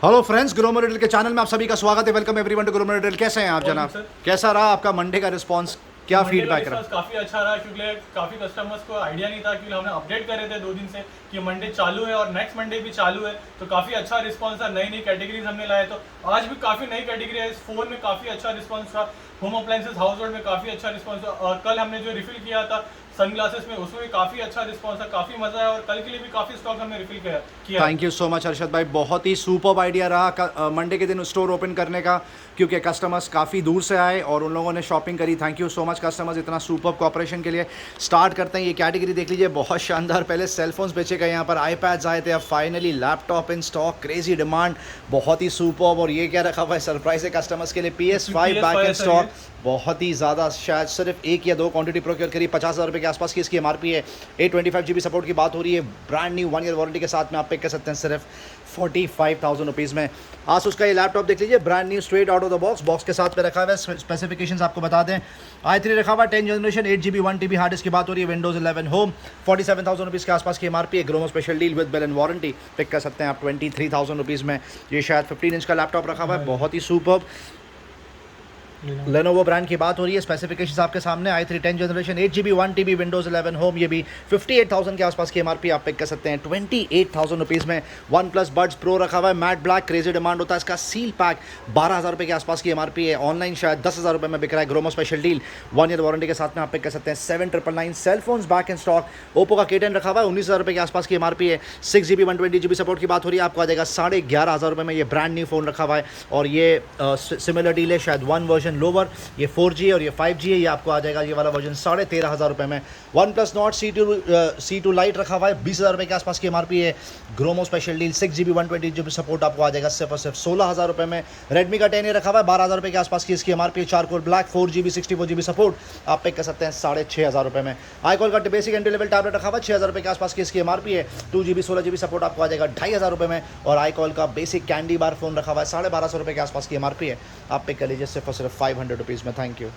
Hello friends, Gromor retail के channel में आप सभी का स्वागत है। Welcome everyone to Gromor retail. कैसे हैं आप जनाब? कैसा रहा आपका मंडे का रिस्पांस? क्या फीडबैक रहा? काफी अच्छा रहा क्योंकि काफी कस्टमर्स को आइडिया नहीं था क्योंकि हमने अपडेट करे थे 2 दिन से कि मंडे चालू है और नेक्स्ट मंडे भी चालू है, तो काफी अच्छा रिस्पांस था। नई नई कैटेगरीज हमने लाए, तो आज भी काफी नई कैटेगरी है। इस फोन में काफी अच्छा रिस्पांस था। होम अप्लायंसेस हाउस होल्ड में काफी अच्छा रिस्पांस था। और कल हमने जो रिफिल किया था सनग्लासेस में, उसमें भी काफी अच्छा रिस्पांस था। काफी मजा है और कल के लिए भी काफी स्टॉक हमने रिफिल किया। Thank you so much Arshad भाई, बहुत ही सुपर्ब आइडिया रहा मंडे के दिन स्टोर ओपन करने का, क्योंकि कस्टमर्स काफ़ी दूर से आए और उन लोगों ने शॉपिंग करी। Thank you so much customers, इतना सुपर्ब कोऑपरेशन के लिए। स्टार्ट करते हैं, ये कैटेगरी देख लीजिए, बहुत शानदार। पहले सेलफोन्स बेचे गए, यहाँ पर आईपैड्स आए थे, अब फाइनली लैपटॉप इन स्टॉक। क्रेजी डिमांड, बहुत ही सुपर्ब। और ये क्या रखा हुआ है सरप्राइज है कस्टमर्स के लिए, PS5 बैक इन स्टॉक। बहुत ही ज़्यादा, शायद सिर्फ एक या दो क्वांटिटी प्रोक्योर करी। 50,000 रुपये के आसपास की इसकी एमआरपी है। 825 GB सपोर्ट की बात हो रही है। ब्रांड न्यू 1 ईयर वारंटी के साथ में आप पिक कर सकते हैं सिर्फ 45,000 रुपीज़ में। आज उसका ये लैपटॉप देख लीजिए, brand new straight out of the box के साथ में रखा हुआ है। स्पेसिफिकेशंस आपको बता दें, i3 रखा हुआ है, 10 generation, 8GB 1TB hard disk की बात हो रही है। विंडोज 11 होम, 47,000 रुपीज़ के आसपास की एमआरपी है। Gromo special deal with bill and warranty pick कर सकते हैं आप 23,000 रुपीज़ में। ये शायद 15 इंच का लैपटॉप रखा हुआ है, बहुत ही सुपर्ब। लेनोवो ब्रांड की बात हो रही है। स्पेसिफिकेशंस आपके सामने, i3 10 generation, 8GB 1TB, Windows 11 home, ये भी 58,000 के आसपास की एमआरपी आप पिक कर सकते हैं 28,000 रुपीज़ में। वन प्लस बड्स प्रो रखा हुआ है, मैट ब्लैक, क्रेजी डिमांड होता है इसका। सील पैक 12,000 रुपये के आसपास की एमआरपी है। ऑनलाइन शायद 10,000 रुपये में बिक रहा है। Gromo special deal 1 year warranty के साथ में आप पिक कर सकते हैं 7,999। Cellphones back in stock. Oppo का K10 रखा हुआ है, 19,000 रुपये के आसपास की एमआरपी है। 6GB 120GB सपोर्ट की बात हो रही है, आपको आ जाएगा 11,500 रुपये में। ये ब्रांड न्यू फोन रखा हुआ है और ये सिमिलर डील है, शायद 1 वर्जन लोअर। ये 4G और ये 5G है, ये आपको आ जाएगा ये वाला वर्जन 13,500 रुपये में। One plus not C2 light रखा हुआ है, 20,000 रुपये के आसपास की एमआरपी है। Gromo special deal 6GB 120GB support आपको आ जाएगा सिर्फ और सिर्फ 16,000 रुपये में। रेडमी का 10A रखा हुआ है, 12,000 रुपये के आसपास की इसकी एमआरपी है। 4 core black, 4GB 64GB support आप पिक कर सकते हैं 6,500 रुपये में। iQOO का बेसिक एंट्री लेवल टैबलेट रखा हुआ है, 6,000 रुपये के आसपास की इसकी एमआरपी है। 2GB 16GB सपोर्ट आपको आ जाएगा 2,500 रुपये में। और iQOO का बेसिक कैंडी बार फोन रखा हुआ है, 1250 रुपये के आसपास की एमआरपी है। आप पिक कर लीजिए सिर्फ और सिर्फ 500 रुपीज़ में। Thank you.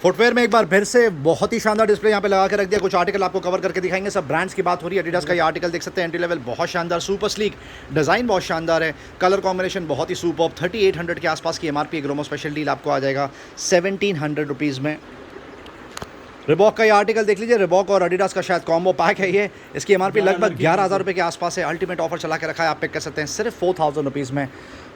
फुटवेयर में एक बार फिर से बहुत ही शानदार डिस्प्ले यहाँ पे लगा के रख दिया। कुछ आर्टिकल आपको कवर करके दिखाएंगे। सब ब्रांड्स की बात हो रही है। एडिडास का ये आर्टिकल देख सकते हैं, एंट्री लेवल बहुत शानदार, सुपर स्लीक डिज़ाइन, बहुत शानदार है। कलर कॉम्बिनेशन बहुत ही सुपर। 3,800 के आसपास की एमआरपी है। ग्रोमो स्पेशल डील आपको आ जाएगा 1,700 रुपीज़ में। रिबॉक का ये आर्टिकल देख लीजिए, रिबॉक और एडिडास का शायद कॉम्बो पैक है ये। इसकी एमआरपी लगभग 11,000 रुपये के आसपास है। अल्टीमेट ऑफर चला के रखा है, आप पिक कर सकते हैं सिर्फ 4,000 रुपीज़ में।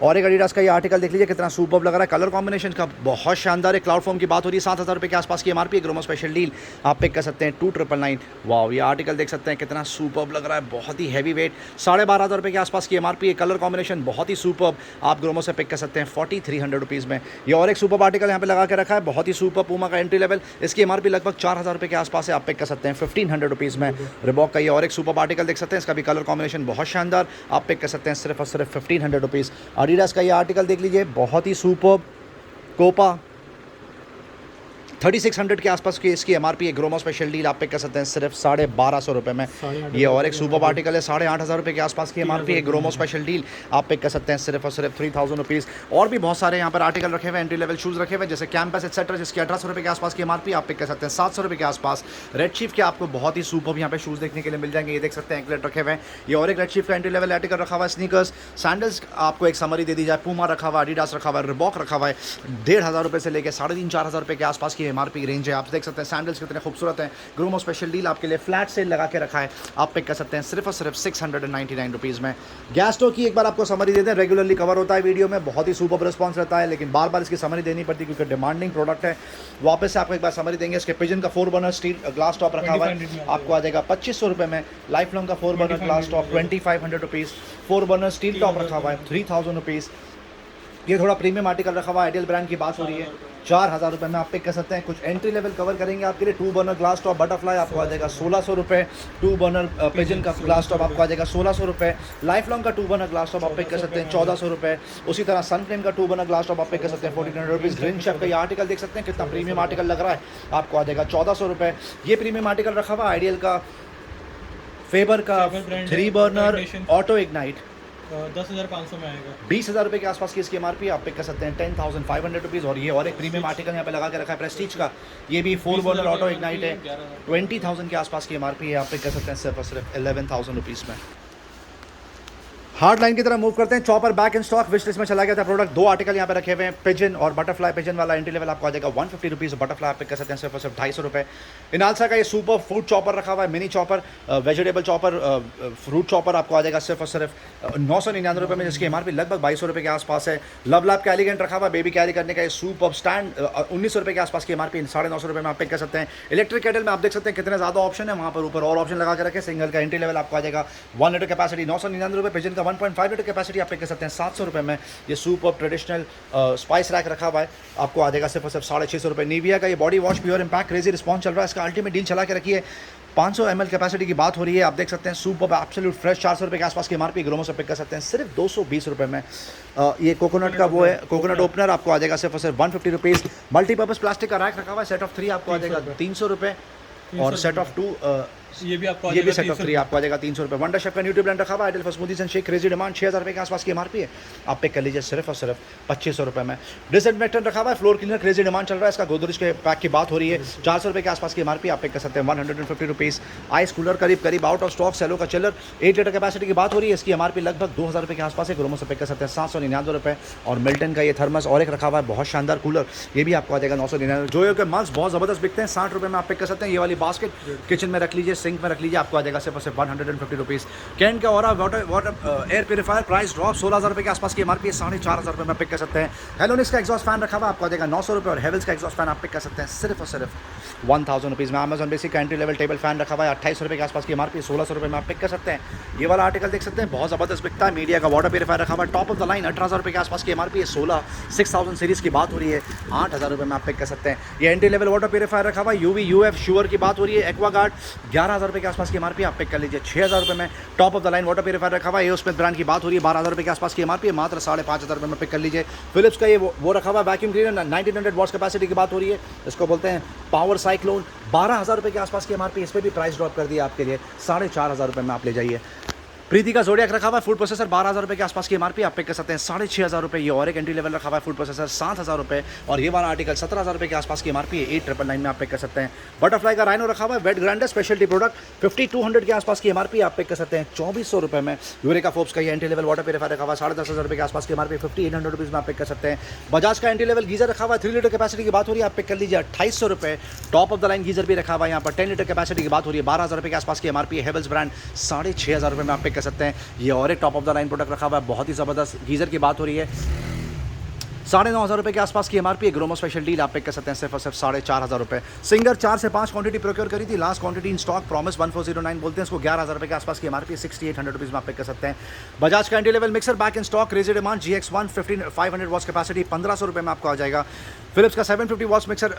और एक एडिडास का ये आर्टिकल देख लीजिए, कितना सुपर्ब लग रहा है। कलर कॉम्बिनेशन का बहुत शानदार है। क्लाउड फॉर्म की बात हो रही है, 7,000 रुपये के आसपास की एमआरपी। ग्रोमो स्पेशल डील आप पिक कर सकते हैं 2,999। वाह, ये आर्टिकल देख सकते हैं कितना सुपर्ब लग रहा है, बहुत ही हैवी वेट। 12,500 रुपये के आसपास की एमआरपी है। कलर कॉम्बिनेशन बहुत ही सुपर्ब, आप ग्रोमो से पिक कर सकते हैं 4,300 रुपीज़ में। ये और एक सुपर्ब आर्टिकल यहाँ पे लगा के रखा है, बहुत ही सुपर्ब। पूमा का एंट्री लेवल, इसकी एमआरपी लगभग 4,000 रुपये के आसपास है। आप पिक कर सकते हैं 1,500 रुपीज़ में। रिबॉक का ये और एक सुपर्ब आर्टिकल देख सकते हैं, इसका भी कलर कॉम्बिनेशन बहुत शानदार, आप पिक कर सकते हैं सिर्फ और सिर्फ 1,500 रुपीज़। एडिडास का ये आर्टिकल देख लीजिए, बहुत ही सुपर्ब। कोपा 3,600 के आसपास की इसकी एमआरपी है। ग्रोमो स्पेशल डील आप पिक कर सकते हैं सिर्फ 1,250 रुपये में। ये और एक सुपर आर्टिकल है, 8,500 रुपये के आसपास की एमआरपी है। ग्रोमो स्पेशल डील आप पिक कर सकते हैं सिर्फ और सिर्फ 3,000 रुपीज़। और भी बहुत सारे यहाँ पर आर्टिकल रखे हुए हैं, एंट्री लेवल शूज़ रखे हुए हैं, जैसे कैंपस एक्सेट्रा, जिसकी 1,800 रुपये के आसपास की एमआरपी आप पिक कर सकते हैं 700 रुपये के आसपास। रेड चीफ के आपको बहुत ही सुपर यहाँ पे शूज़ देखने के लिए मिल जाएंगे। ये देख सकते हैं एंकलेट रखे हुए हैं। ये और एक रेड चीफ का एंट्री लेवल आर्टिकल रखा हुआ है। स्नीकर्स, सैंडल्स आपको एक समरी दे दी जाए। पूमा रखा हुआ है, एडिडास रखा हुआ है, रिबॉक रखा हुआ है। 1,500 रुपये से लेकर 3,500-4,000 रुपये के आसपास की एमआरपी रेंज है। आप देख सकते हैं सैंडल्स कितने खूबसूरत हैं। ग्रोमो स्पेशल डील आपके लिए फ्लैट सेल लगा के रखा है, आप पिक कर सकते हैं सिर्फ और सिर्फ 699 रुपीज़ में। गैस स्टोव की एक बार आपको समरी दे दें, रेगुलरली कवर होता है वीडियो में, बहुत ही सुपर रिस्पॉन्स रहता है, लेकिन बार बार इसकी समरी देनी पड़ती है क्योंकि डिमांडिंग प्रोडक्ट है। वापस से आपको एक बार समरी देंगे। इसके पिजन का 4 बर्नर स्टील ग्लास टॉप रखा हुआ है, आपको आ जाएगा 2,500 रुपये में। लाइफ लॉन्ग का 4 burner glass top 2,500 rupees. 4 burner steel top रखा हुआ है 3,000 रुपीज़। ये थोड़ा प्रीमियम आर्टिकल रखा हुआ है, आइडियल ब्रांड की बात हो रही है, 4,000 रुपये में आप पिक कर सकते हैं। कुछ एंट्री लेवल कवर करेंगे आपके लिए। 2 बर्नर ग्लास टॉप बटरफ्लाई आपको आ जाएगा 1,600 रुपये। 2 बर्नर पिजन का ग्लास टॉप आपको आ जाएगा 1,600 रुपये। लाइफ लॉन्ग का 2 बर्नर ग्लास टॉप आप पिक कर सकते हैं 1,400 रुपये। उसी तरह सन फ्लेम का 2 बर्नर ग्लास टॉप आप पिक कर सकते हैं 1,400 रुपीज़। ग्रीन शेफ का ये आर्टिकल देख सकते हैं, कितना प्रीमियम आर्टिकल लग रहा है, आपको आ जाएगा 1,400 रुपये। ये प्रीमियम आर्टिकल रखा हुआ आइडियल का, फेबर का 3 बर्नर ऑटो इग्नाइट 10,500 में आएगा। 20,000 रुपये के आसपास की इसकी एमआरपी आप पिक कर सकते हैं 10,500 रुपीज़। और ये और एक प्रीमियम आर्टिकल यहाँ पे लगा के रखा है प्रेस्टीज का, ये भी 4 बर्नर ऑटो इग्नाइट है, 20,000 के आसपास की एमआरपी है, आप पिक कर सकते हैं सिर्फ और सिर्फ 11,000 रुपीज़ में। हार्ड लाइन की तरह मूव करते हैं। Chopper back in stock, wish list में चला गया था प्रोडक्ट। 2 आर्टिकल यहाँ पे रखे हुए हैं, पिजन और बटरफ्लाई। पिजन वाला एंट्री लेवल आपको आ जाएगा 150 रुपीज़, बटरफ्लाई आप पिक कर सकते हैं सिर्फ और सिर्फ 250 रुपये। इनालसा का ये सुपर फूड चॉपर रखा हुआ है, mini chopper, vegetable chopper, fruit chopper आपको आ जाएगा सिर्फ और सिर्फ 999 रुपये में, जिसकी एमआरपी लगभग 2200 रुपये के आसपास है। लव लैब का एलिगेंट रखा हुआ है, बेबी कैरी करने का ये सुपर स्टैंड 1900 रुपये के आसपास की एमआरपी, 950 रुपये में आप पिक कर सकते हैं। इलेक्ट्रिक केटल में आप देख सकते हैं कितने ज़्यादा ऑप्शन है, वहाँ पर ऊपर और ऑप्शन लगा के रखे। सिंगल का एंट्री लेवल आपको आ जाएगा 1 लीटर कैपेसिटी 999 रुपये। पिजन का 1.5 लीटर कैपेसिटी आप पिक कर सकते हैं 700 रुपये में। ये सुपर ट्रेडिशनल स्पाइस रैक रखा हुआ है, आपको आ जाएगा सिर्फ और सिर्फ 650 रुपये। निविया का ये body wash pure impact, crazy response चल रहा है, इसका अल्टीमेट डील चला के रखिए। 500 ml कैपेसिटी की बात हो रही है, आप देख सकते हैं सुपर एब्सोल्यूट फ्रेश 400 रुपये के आसपास की एमआरपी ग्रोमो से पिक कर सकते हैं सिर्फ 220 रुपये में। ये कोकोनट का वो है, कोकोनट ओपनर आपको आ जाएगा सिर्फ और सिर्फ 150 रुपीज़। मल्टीपर्पज़ प्लास्टिक का रैक रखा हुआ है, सेट ऑफ 3 आपको आ जाएगा 300 रुपये, और सेट ऑफ 2 ये भी आपको ये भी सेट ऑफ 3 आपको आ जाएगा 300 रुपये। वंडर शेफ का न्यूट्री ब्लेंड रखा हुआ है, ideal for smoothies and shake, crazy demand 6000 रुपये के आसपास की एमआरपी है, आप पिक कर लीजिए सिर्फ और सिर्फ 2500 रुपये में। डिसइंफेक्टेंट रखा हुआ है, फ्लोर क्लीनर, क्रेजी डिमांड चल रहा है, इसका गोदरेज के पैक की बात हो रही है, 400 रुपये के आसपास की एमआरपी आप पिक कर सकते हैं 150 रुपीज़। आइस कूलर करीब आउट ऑफ स्टॉक। सेलो का चिलर 8 लीटर कैपेसिटी की बात हो रही है, इसकी एमआरपी लगभग 2000 रुपये के आसपास है, ग्रोमो से पिक कर सकते हैं 799 रुपये। और मिल्टन का ये थर्मस और एक रखा हुआ है, बहुत शानदार कूलर, ये भी आपको आ जाएगा 999। जोयो के मग्स बहुत ज़बरदस्त बिकते हैं, 60 रुपये में आप पिक कर सकते हैं। ये वाली बास्केट किचन में रख लीजिए, सिंक में रख लीजिए, आपको आ जाएगा सिर्फ 150 रुपीज़। कैन का और water air purifier price drop 16000 रुपये के आसपास की एमआरपी 4500 रुपये में पिक कर सकते हैं। हेलोनिक्स का एग्जॉस्ट फैन रखा हुआ आपको आ जाएगा 900 रुपये, और हेवल्स का एग्जॉस्ट फैन आप पिक कर सकते हैं सिर्फ और सिर्फ 1000 रुपीज़ में। अमेजॉन बेसिक का एंट्री लेवल टेबल फैन रखा हुआ है 2800 रुपये के आसपास की एमआरपी 1600 रुपये में आप पिक कर सकते हैं। ये वाला आर्टिकल देख सकते हैं, बहुत ज़बरदस्त बिकता है। मीडिया का वाटर प्योरीफायर रखा हुआ है, टॉप ऑफ द लाइन 18000 रुपये के आसपास की एमआरपी है, 6000 सीरीज़ की बात हो रही है, 8000 रुपये में आप पिक कर सकते हैं। ये एंट्री लेवल वाटर प्योरीफायर रखा हुआ है, यूवी यूएफ श्योर की बात हो रही है, एक्वागार्ड 11000 रुपये के आसपास की एमआरपी आप पिक कर लीजिए 6000 रुपये में। Top of the line water purifier रखा हुआ है, एओस्मिथ ब्रांड की बात हो रही है, 12000 रुपये के आसपास की एमआरपी है, मात्र 5500 रुपये में पिक कर लीजिए। फिलिप्स का ये वो रखा हुआ है वैक्यूम क्लीनर 1900 वॉट्स कैपेसिटी की बात हो रही है, इसको बोलते हैं पावर साइक्लोन, 12000 रुपये के आसपास की एमआरपी, इस पर भी प्राइस ड्रॉप कर दिया आपके लिए 4500 रुपये में आप ले जाइए। प्रीति का जोडियाक रखा हुआ है, फूड प्रोसेसर 12000 रुपये के आसपास की एमआरपी आप पिक कर सकते हैं 6500 रुपये। ये और एक एंट्री लेवल रखा हुआ है, फूड प्रोसेसर 7000 रुपये, और ये वाला आर्टिकल 17000 रुपये के आसपास की एमआरपी है, 8999 में आप पिक कर सकते हैं। बटरफ्लाई का राइनो रखा हुआ है, वेट ग्राइंडर स्पेशलिटी प्रोडक्ट 5200 के आसपास की एमआरपी आप पिक कर सकते हैं 2400 रुपये में। यूरेका फोर्ब्स का ये एंट्री लेवल वाटर प्योरीफायर रखा हुआ है 10500 रुपये के आसपास की एमआरपी 5800 रुपीज़ में आप पिक कर सकते हैं। बजाज का एंट्री लेवल गीजर रखा हुआ है, 3 लीटर कैपेसिटी की बात हो रही है, आप पिक कर लीजिए 2800 रुपये। Top of the line geyser भी रखा हुआ है, यहाँ पर 10 लीटर कैपेसिटी की बात हो रही है, 12000 रुपये के आसपास की एमआरपी है, हेवल्स ब्रांड 6500 रुपये में आप पिक कर सकते हैं। ये और एक top of the line product रखा हुआ है, बहुत ही ज़बरदस्त गीज़र की बात हो रही है, 9500 रुपये के आसपास की एमआरपी, ग्रोमो स्पेशल डील आप पिक कर सकते हैं सिर्फ और सिर्फ 4500 रुपये। सिंगर 4 से 5 क्वांटिटी प्रोक्योर करी थी, last quantity in stock, promise 1409 बोलते हैं इसको, 11000 रुपये के आसपास की एमआरपी 6800 रुपीज़ में आप पिक कर सकते हैं। बजाज का entry level mixer back in stock, crazy demand GX1 500 watts capacity 1500 रुपये में आपको आ जाएगा। फिलिप्स का 750 वॉट्स मिक्सर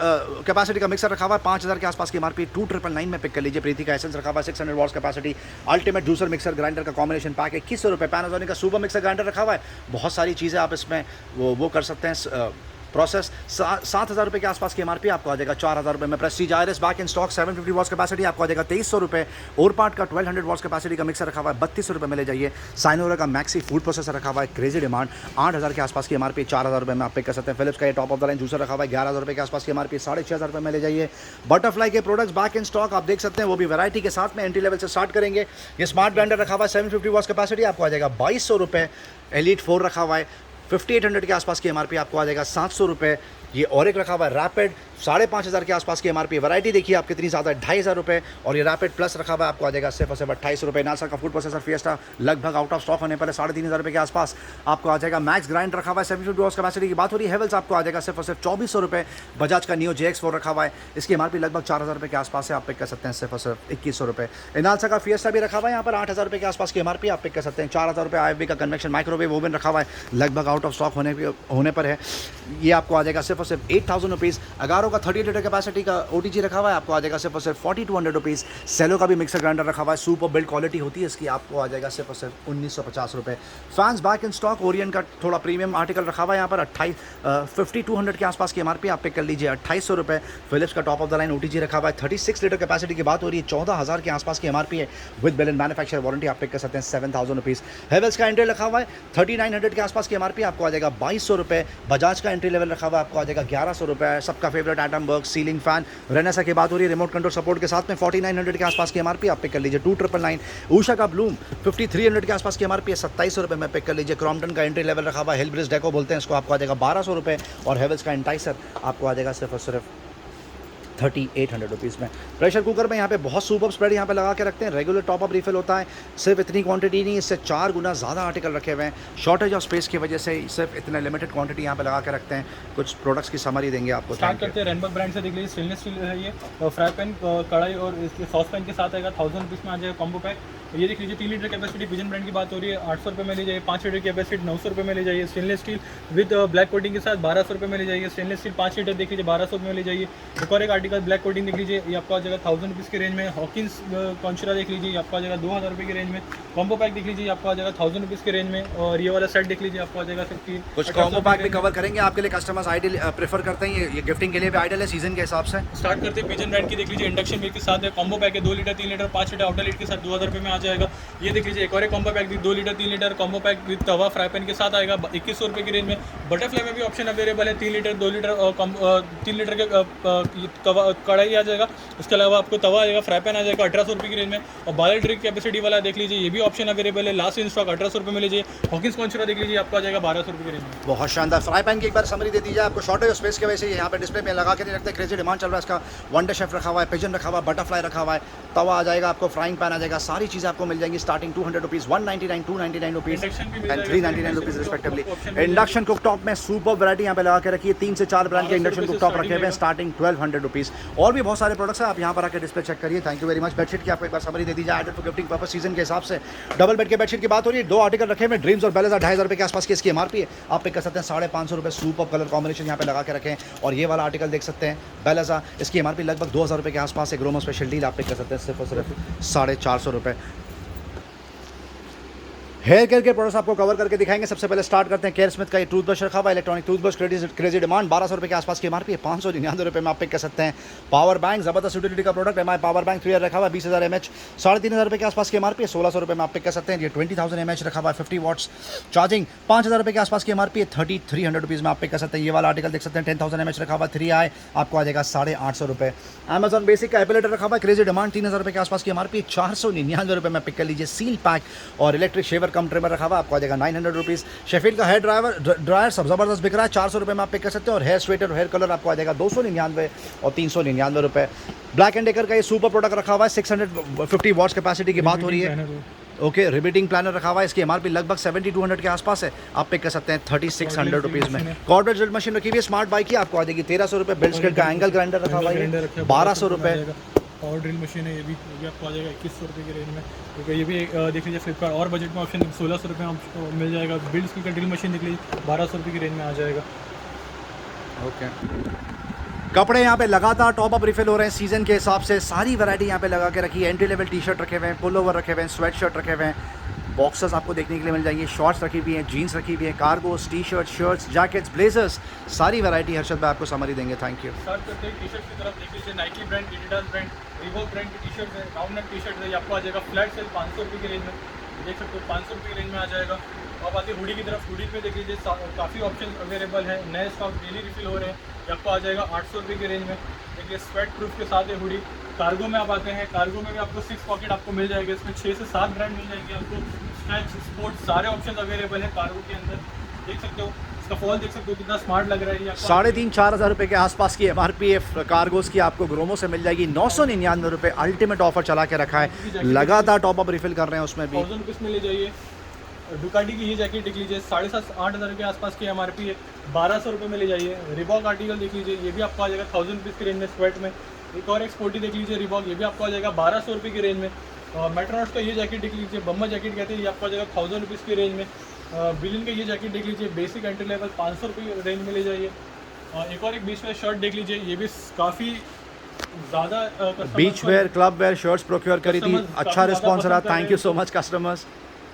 कैपेसिटी का मिक्सर रखा हुआ है, 5000 के आसपास की एमआरपी 2999 में पिक कर लीजिए। प्रीति का एसेंस रखा हुआ है 600 watts capacity, ultimate juicer mixer grinder का कॉम्बिनेशन पैक 2100 रुपये। पैनासोनिक का सुपर मिक्सर ग्राइंडर रखा हुआ है, बहुत सारी चीज़ें आप इसमें वो कर सकते हैं प्रोसेस, 7000 रुपये के आसपास की एमआरपी आपको आ जाएगा 4000 रुपये में। Prestige Iris back in stock 750 watts capacity आपको आ जाएगा 2300 रुपये। ओरपाट का 1200 वॉट्स कैपेसिटी का मिक्सर रखा हुआ है 3200 रुपये में ले जाइए। साइनोरा का मैक्सी फूड प्रोसेसर रखा हुआ है, क्रेजी डिमांड 8000 के आसपास की एमआरपी 4000 रुपये में आप पिक कर सकते हैं। फिलिप्स का ये top of the line juicer रखा हुआ है 11000 रुपये के आसपास की एमआरपी 6500 रुपये में ले जाइए। बटरफ्लाई के प्रोडक्ट्स बैक इन स्टॉक आप देख सकते हैं, वो भी वैरायटी के साथ में एंट्री लेवल से स्टार्ट करेंगे। ये स्मार्ट ब्लेंडर रखा हुआ है 750 वॉट्स कैपेसिटी आपको आ जाएगा 2200 रुपये। एलीट 4 रखा हुआ है 5800 के आसपास की एमआरपी आपको आ जाएगा 700 रुपये। ये और एक रखा हुआ है रैपिड 5500 के आसपास की एमआरपी, वैरायटी देखिए आप कितनी ज़्यादा है 2500 रुपये। और ये रैपिड प्लस रखा हुआ है आपको आ जाएगा सिर्फ और सिर्फ 2800 रुपये। नासा का फूड प्रोसेसर फिएस्टा लगभग आउट ऑफ स्टॉक होने पर 3500 रुपये के आसपास आपको आ जाएगा। मैक्स ग्राइंड रखा हुआ है 750 वॉट्स कैपेसिटी की बात हो रही है, हेवल्स आपको आ जाएगा सिर्फ और सिर्फ 2400 रुपये। बजाज का नियो JX4 रखा हुआ है, इसकी एमआरपी लगभग 4000 रुपये के आसपास है, आप पिक कर सकते हैं सिर्फ और सिर्फ 2100 रुपये। इनालसा का फिएस्टा भी रखा हुआ है, यहाँ पर 8000 रुपये के आसपास की एमआरपी आप पिक कर सकते हैं 4000 रुपये। IFB का कन्वेक्शन माइक्रोवेव ओवन रखा हुआ है, लगभग आउट ऑफ स्टॉक होने पर है, ये आपको आ जाएगा सिर्फ और सिर्फ 8000 रुपीज़। अगारो का 30 लीटर कैपेसिटी का OTG रखा हुआ है, आपको आ जाएगा सिर्फ और सिर्फ 4200 रुपीज़। सेलो का भी मिक्सर ग्राइंडर रखा हुआ है, सुपर बिल्ड क्वालिटी होती है इसकी, आपको आ जाएगा सिर्फ और सिर्फ 1950 रुपये। Fans back in stock, Orion का थोड़ा प्रीमियम आर्टिकल रखा हुआ है यहाँ पर 5200 के आसपास की एमआरपी आप पिक कर लीजिए 2800 रुपये। फिलिप्स का top of the line OTG रखा हुआ है 36 लीटर कैपेसिटी की बात हो रही है, 14000 के आसपास की एमआरपी है, with bill and manufacture warranty आप पिक कर सकते हैं 7000 रुपीज़। हेवल्स का एंट्री रखा हुआ है 3900 के आसपास की एमआरपी आपको आ जाएगा 2200 रुपये। बजाज का एंट्री लेवल रखा हुआ है आपको आ जाएगा 1100 रुपये। सबका favourite atom work ceiling fan Renaissance की बात हो रही है, रिमोट कंट्रोल सपोर्ट के साथ में 4900 के आसपास की एमआरपी आप पिक कर लीजिए। 2999 उषा का ब्लूम 5300 के आसपास की एमआरपी है, 2700 रुपये में पिक कर लीजिए। क्रॉम्पटन का एंट्री लेवल रखा हुआ है, हिलब्रिज डेको बोलते हैं इसको, आपको आ जाएगा 1200 रुपये। और हेवल्स का एंटाइसर आपको आ जाएगा सिर्फ और सिर्फ 3800 रुपीज़ में। प्रेशर कुकर में यहाँ पे बहुत सुपर स्प्रेड यहाँ पे लगा के रखते हैं, रेगुलर टॉप अप रिफिल होता है। सिर्फ इतनी क्वांटिटी नहीं, इससे 4 गुना ज़्यादा आर्टिकल रखे हुए हैं। शॉर्टेज ऑफ स्पेस की वजह से सिर्फ इतने लिमिटेड क्वांटिटी यहाँ पे लगा के रखते हैं। कुछ प्रोडक्ट्स की समरी देंगे आपको। स्टार्ट करते हैं रेनबर्ग ब्रांड से। देख लीजिए स्टेनलेस स्टील है ये, फ्राई पैन कढ़ाई और इसके सॉस पैन के साथ आएगा। 1000 रुपीज़ में आ जाएगा कॉम्बो पैक। ये देख लीजिए 3 लीटर कैपेसिटी पिजन ब्रांड की बात हो रही है, 800 रुपये में ले जाइए। 5 लीटर कैपेसिटी 900 रुपये में ले जाइए। Stainless steel with black coating के साथ 1200 रुपये में ले जाइए। स्टेनलेस स्टील 5 लीटर देख लीजिए 1200 रुपये में ले जाइए। एक और एक आर्टिकल ब्लैक कोटिंग देख लीजिए, ये आपको आ जाएगा 1000 रुपीज़ के रेंज में। हॉकिंस कॉन्चरा देख लीजिए, ये आपको आ जाएगा 2000 रुपये के रेंज में। कॉम्बो पैक देख लीजिए, आपको आ जाएगा 1000 रुपीज़ के रेंज में। और ये वाला सेट देख लीजिए, आपको आ जाएगा 15। कुछ कॉम्बो पैक भी कवर करेंगे आपके लिए, कस्टमर्स आइडियल प्रेफर करते हैं, ये गिफ्टिंग के लिए भी आइडियल है सीजन के हिसाब से। स्टार्ट करते हैं पिजन ब्रांड की। देख लीजिए इंडक्शन मिल के साथ है, कॉम्बो पैक है 2 litre 3 litre 5 litre outer lead के साथ 2000 रुपये में आ जाएगा। ये देख लीजिए एक और एक combo pack 2 litre 3 litre combo pack with Tawa fry pan के साथ आएगा 2100 रुपये की रेंज में। बटरफ्लाई में भी ऑप्शन अवेलेबल है, 3 लीटर 2 लीटर 3 लीटर के कढ़ाई आ जाएगा। उसके अलावा आपको तवा आएगा, फ्राई पैन आ जाएगा 1800 रुपये की रेंज में। और 12 लीटर की कैपेसिटी वाला देख लीजिए, ये भी ऑप्शन अवेलेबल है, लास्ट इन स्टॉक 1800 रुपये में लीजिए। हॉकिंस कॉन्चरा देख लीजिए, आपको आ जाएगा 1200 रुपये की रेंज में। बहुत शानदार। फ्राई पैन की एक बार समरी दे दीजिए। आपको शॉर्टेज ऑफ स्पेस की वजह से यहाँ पे डिस्प्ले में लगा के नहीं रखते, क्रेजी डिमांड चल रहा है इसका। वनडे शेफ रखा हुआ है, पिजन रखा हुआ है, बटरफ्लाई रखा हुआ है, तवा आ जाएगा आपको, फ्राइंग पैन आ जाएगा, सारी चीज़ें आपको मिल जाएंगी starting 200 rupees, 199 299 rupees and 399 rupees respectively. Induction cooktop में सुपर वैरायटी यहाँ पे लगा के रखी है, 3 से 4 ब्रांड के इंडक्शन कुकटॉप रखे हुए हैं स्टार्टिंग 1200 रुपीज़। और भी बहुत सारे प्रोडक्ट्स हैं, आप यहाँ पर आकर डिस्प्ले चेक करिए। Thank you very much. Bedsheet की आपको एक बार समरी दे दी जाए, added for gifting purpose season के हिसाब से। डबल बेड के बेडशीट की बात हो रही है, 2 आर्टिकल रखे हुए, ड्रीम्स और बेलेजा 2500 रुपये के आसपास की इसकी एमआरपी है। आप पे कर सकते हैं 550 रुपये। सुपर कलर कॉम्बिनेशन यहाँ पे लगा के रखें। और ये वाला आर्टिकल देख सकते हैं बेलेजा, इसकी एमआरपी लगभग 2000 रुपये के आसपास है। ग्रोमो स्पेशल डील आप पे कर सकते हैं सिर्फ और सिर्फ 450 रुपये। हेयर केयर के प्रोडक्ट्स आपको कवर करके दिखाएंगे। सबसे पहले स्टार्ट करते हैं केयर स्मिथ का ये टूथब्रश रखा हुआ है, इलेक्ट्रॉनिक टूथब्रश, क्रेजी डिमांड 1200 रुपये के आसपास की एमआरपी है, 599 रुपये में आप पिक कर सकते हैं। पावर बैंक ज़बरदस्त यूटिलिटी का प्रोडक्ट MI पावर बैंक 3 रखा हुआ है, 20000 mAh, 3500 रुपये के आसपास की एमआरपी है, 1600 रुपये में आप पिक कर सकते हैं। ये 20000 mAh रखा हुआ है, 50 वॉट्स चार्जिंग, 5000 रुपये के आसपास की एमआरपी है, 3300 रुपीज़ में आप पिक कर सकते हैं। ये वाला आर्टिकल देख सकते हैं 10000 mAh रखा हुआ है, 3i आपको आ जाएगा 850 रुपये। अमेजॉन बेसिक का एपिलेटर रखा हुआ है, क्रेजी डिमांड 3000 रुपये के आसपास की एमआरपी, 499 रुपये में पिक कर लीजिए। सील पैक और इलेक्ट्रिक शेवर कम ट्रिमर रखा हुआ है, आपको आ जाएगा 900 रुपीज़। शेफील्ड का हेयर ड्रायर सब ज़बरदस्त बिक रहा है, 400 रुपये में आप पिक कर सकते हैं। और हेयर स्वेटर और हेयर कलर आपको आ जाएगा 299 और 399 रुपये। ब्लैक एंड डेकर का ये सुपर प्रोडक्ट रखा हुआ है, 650 वॉट्स कैपेसिटी की बात हो रही है। ओके, रिबीटिंग प्लानर रखा हुआ है, इसकी एमआरपी लगभग 7200 के आसपास है, आप पिक कर सकते हैं 3600 रुपीज़ में। कॉर्डर ड्रिल मशीन रखी हुई है स्मार्ट बाइक की, आपको आ जाएगी 1300 रुपये। बिल्ड स्किट का एंगल ग्राइंडर रखा हुआ है 1200 रुपये। पावर ड्रिल मशीन है, ये भी आपको आ जाएगा 2100 रुपये की रेंज में। तो ये भी देख लीजिए फ्लिपकार्ट और बजट में ऑप्शन 1600 रुपये में आपको मिल जाएगा। बिल्ड स्किल का ड्रिल मशीन देख लीजिए 1200 रुपये की रेंज में आ जाएगा। ओके, कपड़े यहाँ पे लगातार टॉप अप रिफिल हो रहे हैं सीजन के हिसाब से, सारी वैरायटी यहाँ पे लगा के रखी है। एंट्री लेवल टी शर्ट रखे हुए हैं, पुल ओवर रखे हुए हैं, स्वेट शर्ट रखे हुए हैं, बॉक्सर्स आपको देखने के लिए मिल जाएंगे, शॉर्ट्स रखी हुई हैं, जीन्स रखी हुई है, cargos, T shirt, shirts, jackets, blazers, सारी वैरायटी हर्षद भाई आपको समरी देंगे। Thank you. स्टार्ट करते हैं टी शर्ट की तरफ। देख लीजिए Nike brand, Adidas brand, Reebok brand की टी शर्ट है, राउंड नेक टी शर्ट है, ये आपको आ जाएगा फ्लैट सेल 500 रुपये की रेंज में। देख सकते हो 500 रुपये की रेंज में आ जाएगा। अब आते हैं हुडी की तरफ। हुडी में देख लीजिए काफ़ी ऑप्शन अवेलेबल है, नए स्टॉक डेली रिफिल हो रहे हैं, ये आपको आ जाएगा 800 रुपये की रेंज में। देखिए स्वेट प्रूफ के साथ है हुडी। कार्गो में आप आते हैं, कार्गो में भी आपको 6 पॉकेट आपको मिल जाएगा, इसमें 6 से 7 ब्रांड मिल जाएंगे आपको। स्ट्रेच, स्पोर्ट्स, सारे ऑप्शन अवेलेबल है कार्गो के अंदर। देख सकते हो इसका फॉल, देख सकते हो कितना स्मार्ट लग रहा है। 3,500-4,000 रुपये के आसपास की एमआरपी है कार्गोस की, आपको ग्रोमो से मिल जाएगी 999 रुपये। अल्टीमेट ऑफर चला के रखा है, लगातार टॉप अप रिफिल कर रहे हैं उसमें भी। 1000 रुपीज़ में ले जाइए। डुकाटी की ये जैकेट देख लीजिए 7,500-8,000 के आसपास की एमआरपी है, 1200 रुपये में ले जाइए। रिबॉक आर्टिकल देख लीजिए, ये भी आपको आ जाएगा 1000 रुपीज़ की रेंज में स्वेट में। एक और एक स्पोर्टी देख लीजिए रिबॉक, ये भी आपको आ जाएगा 1200 रुपये की रेंज में। मेट्रोनॉट का ये जैकेट देख लीजिए, बम्मा जैकेट कहते हैं, ये आपको आ जाएगा 1000 रुपीज़ की रेंज में। बिलिन का ये जैकेट देख लीजिए, बेसिक एंट्री लेवल 500 रुपये रेंज में ले जाइए। एक और एक बीच में शर्ट देख लीजिए, ये भी काफ़ी ज़्यादा beach wear, club wear shirts procure करी थी, अच्छा रिस्पॉन्स रहा। Thank you so much customers.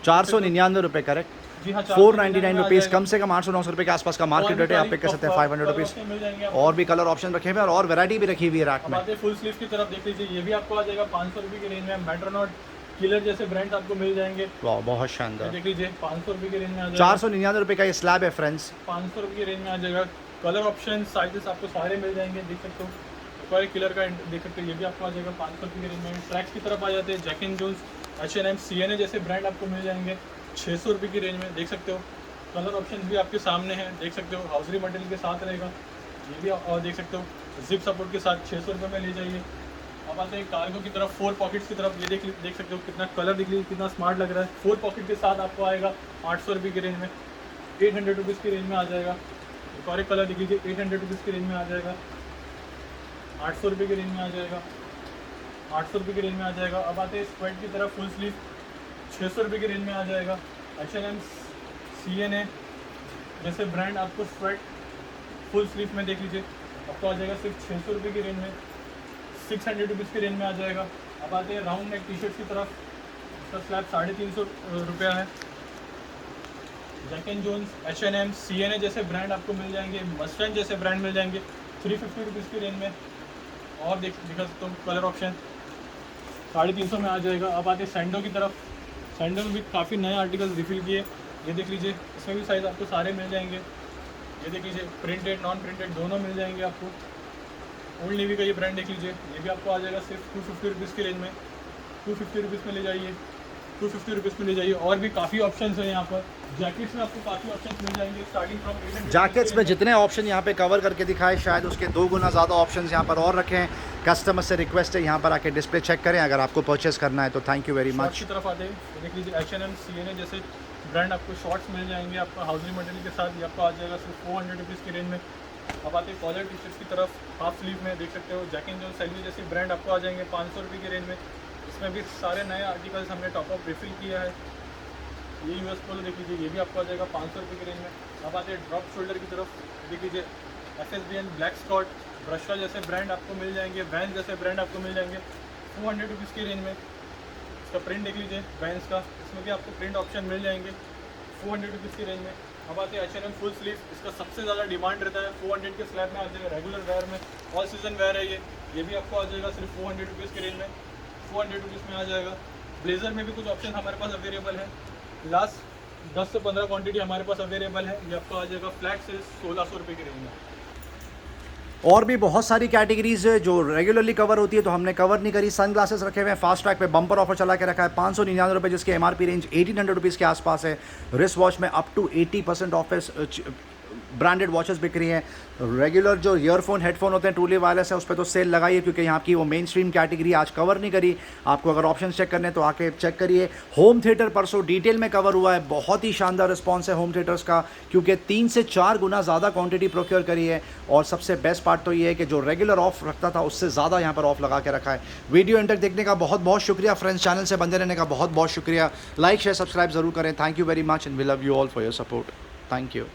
499 रुपये करेक्ट, जी हाँ, 499 रुपीज़, कम से कम 800-900 रुपये के आसपास का मार्केट रेट है, आप पे कर सकते हैं 500 रुपीज़। और भी कलर ऑप्शन रखे हुए हैं और वैरायटी भी रखी हुई है रैक में। फुल स्लीव की तरफ देख लीजिए, ये भी आपको आ जाएगा 500 रुपये की रेंज में। मेट्रोनॉट, किलर जैसे ब्रांड्स आपको मिल जाएंगे। वाह, बहुत शानदार। देख लीजिए 500 रुपये की रेंज में आ जाएगा। 499 रुपये का ये स्लैब है फ्रेंड्स, 500 रुपये की रेंज में आ जाएगा। कलर ऑप्शन साइजेस आपको सारे मिल जाएंगे, देख सकते हो। कोई कलर का देख सकते हो, ये भी आपको आ जाएगा 500 रुपये की रेंज में। ट्रैक्स की तरफ आ जाते हैं, Jack and Jones, H&M, CNA जैसे ब्रांड आपको मिल जाएंगे 600 रुपये की रेंज में, देख सकते हो। कलर ऑप्शन भी आपके सामने हैं, देख सकते हो। हाउसरी मटेरियल के साथ रहेगा ये भी, और देख सकते हो जिप सपोर्ट के साथ 600 रुपये में ले जाइए। अब आते हैं कार्गो की तरफ, 4 पॉकेट्स की तरफ। ये देख सकते हो कितना कलर दिख लीजिए, कितना स्मार्ट लग रहा है। 4 पॉकेट के साथ आपको आएगा 800 रुपये की रेंज में, 800 रुपीज़ की रेंज में आ जाएगा। एक और एक कलर दिख लीजिए, 800 रुपीज़ की रेंज में आ जाएगा, 800 रुपये की रेंज में आ जाएगा, 800 रुपये की रेंज में आ जाएगा। अब आते हैं स्वेट की तरफ, फुल स्लीव 600 रुपये की रेंज में आ जाएगा। H&M, CNA जैसे ब्रांड आपको स्वेट फुल स्लीव में देख लीजिए आपको आ जाएगा सिर्फ 600 रुपये की रेंज में, 600 रुपीज़ की रेंज में आ जाएगा। अब आते हैं राउंड नेक टी शर्ट की तरफ, इसका स्लैब 350 रुपया है। Jack and Jones, H&M, CNA जैसे ब्रांड आपको मिल जाएंगे, मस्टैंड जैसे ब्रांड मिल जाएंगे 350 रुपीज़ की रेंज में। और दिखा सकते हो कलर ऑप्शन 350 में आ जाएगा। अब आते हैं सैंडो की तरफ, सैंडो में भी काफ़ी नए आर्टिकल्स रिफिल किए, ये देख लीजिए। इसमें भी साइज़ आपको सारे मिल जाएंगे, ये देख लीजिए। प्रिंटेड नॉन प्रिंटेड दोनों मिल जाएंगे आपको। ओल्ड नेवी का ये ब्रांड देख लीजिए, ये भी आपको आ जाएगा सिर्फ 250 रुपीज़ की रेंज में, 250 रुपीज़ में ले जाइए, 250 रुपीज़ में ले जाइए। और भी काफ़ी ऑप्शंस हैं यहाँ पर। जैकेट्स में आपको काफ़ी ऑप्शंस मिल जाएंगे, स्टार्टिंग फ्रॉम 800। जैकेट्स में जितने ऑप्शन यहाँ पे कवर करके दिखाए, शायद उसके 2 गुना ज़्यादा ऑप्शंस यहाँ पर और रखे हैं। कस्टमर से रिक्वेस्ट है यहाँ पर आके डिस्प्ले चेक करें अगर आपको परचेस करना है तो। Thank you very much. की तरफ आते हैं, देख लीजिए H&M, CNA जैसे ब्रांड आपको शॉर्ट्स मिल जाएंगे आपका हाउसरी मटेरियल के साथ, ये आपको आ जाएगा सिर्फ 400 रुपीज़ की रेंज में। अब आते हैं कॉलर टी शर्ट्स की तरफ, हाफ स्लीव में देख सकते हो। जैक एंड जोन्स, सेल्वी जैसी ब्रांड आपको आ जाएंगे 500 रुपये की रेंज में। इसमें भी सारे नए आर्टिकल्स हमने टॉपअप रिफिल किया है। ये US पोलो देख लीजिए, ये भी आपको आ जाएगा 500 रुपये की रेंज में। अब आते हैं ड्रॉप शोल्डर की तरफ, देख लीजिए FSBN, ब्लैक स्कॉट, ब्रशा जैसे ब्रांड आपको मिल जाएंगे, वैन जैसे ब्रांड आपको मिल जाएंगे 200 रुपीज़ की रेंज में। इसका प्रिंट देख लीजिए वैंस का, इसमें भी आपको प्रिंट ऑप्शन मिल जाएंगे 400 रुपीज़ की रेंज में। अब आते हैं H&M फुल स्लीव, इसका सबसे ज़्यादा डिमांड रहता है, 400 के स्लैब में आ जाएगा। रेगुलर वेयर में, ऑल सीजन वेयर है ये भी आपको आ जाएगा सिर्फ 400 रुपीज़ की रेंज में, 400 रुपीज़ में आ जाएगा। ब्लेज़र में भी कुछ ऑप्शन हमारे पास अवेलेबल है, लास्ट 10 से 15 क्वांटिटी हमारे पास अवेलेबल है। ये आपको आ जाएगा फ्लैट से 1600 रुपये की रेंज में। और भी बहुत सारी कैटेगरीज है जो रेगुलरली कवर होती है तो हमने कवर नहीं करी। सन ग्लासेस रखे हुए हैं, फास्ट ट्रैक पे बम्पर ऑफर चला के रखा है 599 रुपये, जिसके MRP रेंज 1800 रुपीज़ के आसपास है। रिस्ट वॉच में up to 80% off branded watches बिक रही हैं। रेगुलर जो ईयरफोन हेडफोन होते हैं ट्रूली वायरलेस है, उस पर तो सेल लगाइए क्योंकि यहाँ की वो मेन स्ट्रीम कैटेगरी आज कवर नहीं करी। आपको अगर ऑप्शन चेक करने तो आके चेक करिए। होम थिएटर परसों डिटेल में कवर हुआ है, बहुत ही शानदार रिस्पॉन्स है होम थिएटर्स का, क्योंकि 3 से 4 गुना ज़्यादा क्वांटिटी प्रोक्योर करी है। और सबसे बेस्ट पार्ट तो ये है कि जो रेगुलर ऑफ रखता था उससे ज़्यादा यहाँ पर ऑफ लगा के रखा है। वीडियो एंड तक देखने का बहुत बहुत शुक्रिया फ्रेंड्स, चैनल से बंदे रहने का बहुत बहुत शुक्रिया। लाइक शेयर सब्सक्राइब ज़रूर करें। Thank you very much and we love you all for your support. Thank you.